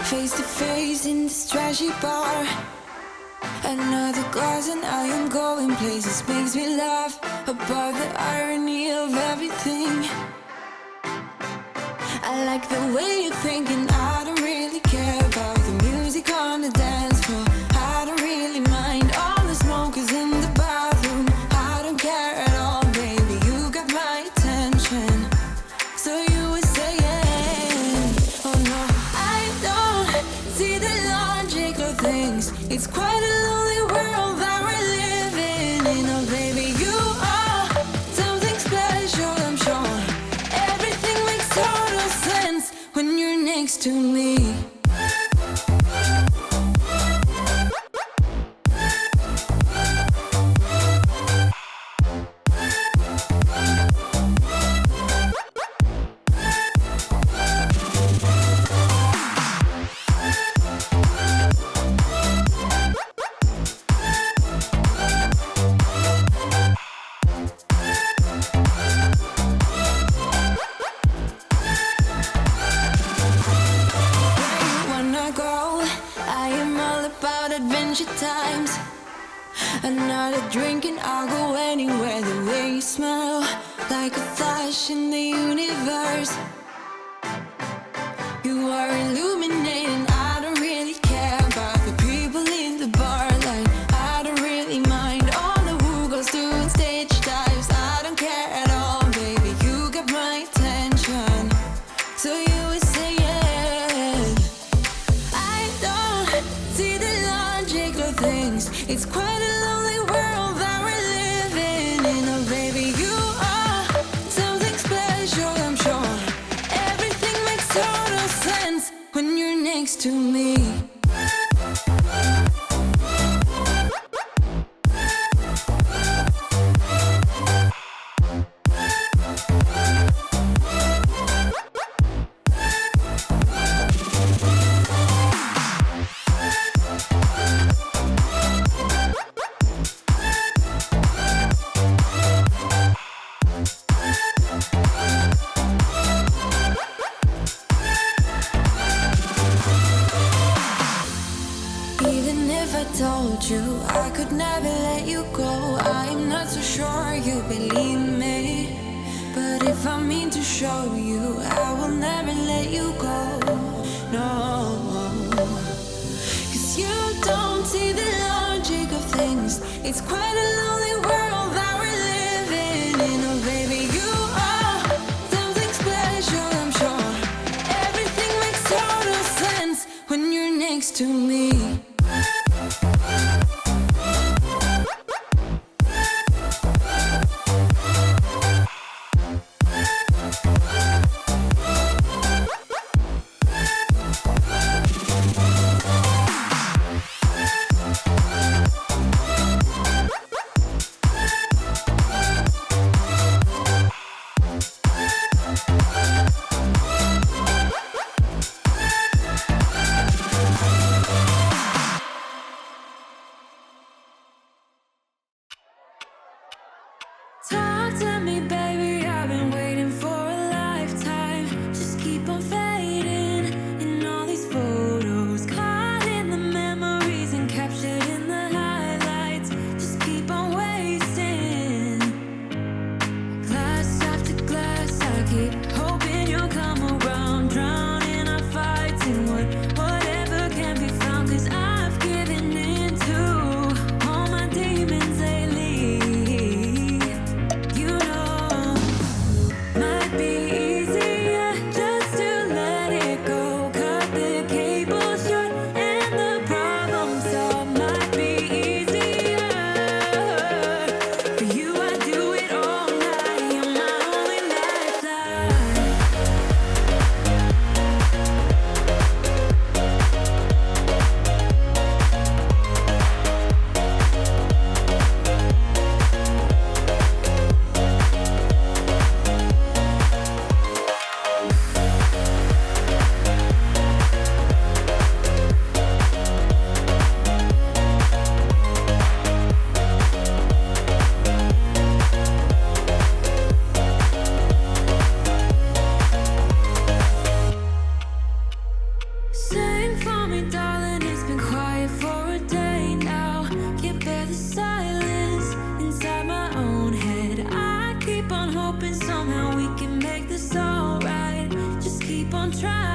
Face to face in this trashy bar. Another glass and I am going places. Makes me laugh about the irony of everything. I like the way you're thinking. I don't really care about the music on the dance floor. I don't really mind all the smokers in the bathroom. I don't care at all, baby. You got my attention. So you were saying, oh no, I don't see the logic of things. It's quite a lonely world that we're living in. Oh baby, you are something special, I'm sure. Everything makes total sense when you're next to me. Times another drink and I'll go anywhere. The way you smell, like a flash in the universe. You are illuminating. I don't really care about the people in the bar line. I don't really mind all the who goes doing stage dives. I don't care at all, baby. You got my attention. So you were saying, I don't see the logic of things. It's quite a lonely world that we're living in. Oh baby, you are something special, I'm sure. Everything makes total sense when you're next to me. Told you I could never let you go. I'm not so sure you believe me, but if I mean to show you, I will never let you go. No, 'cause you don't see the logic of things. It's quite a lonely world that we're living in. Oh baby, you are something special, I'm sure. Everything makes total sense when you're next to me. on track.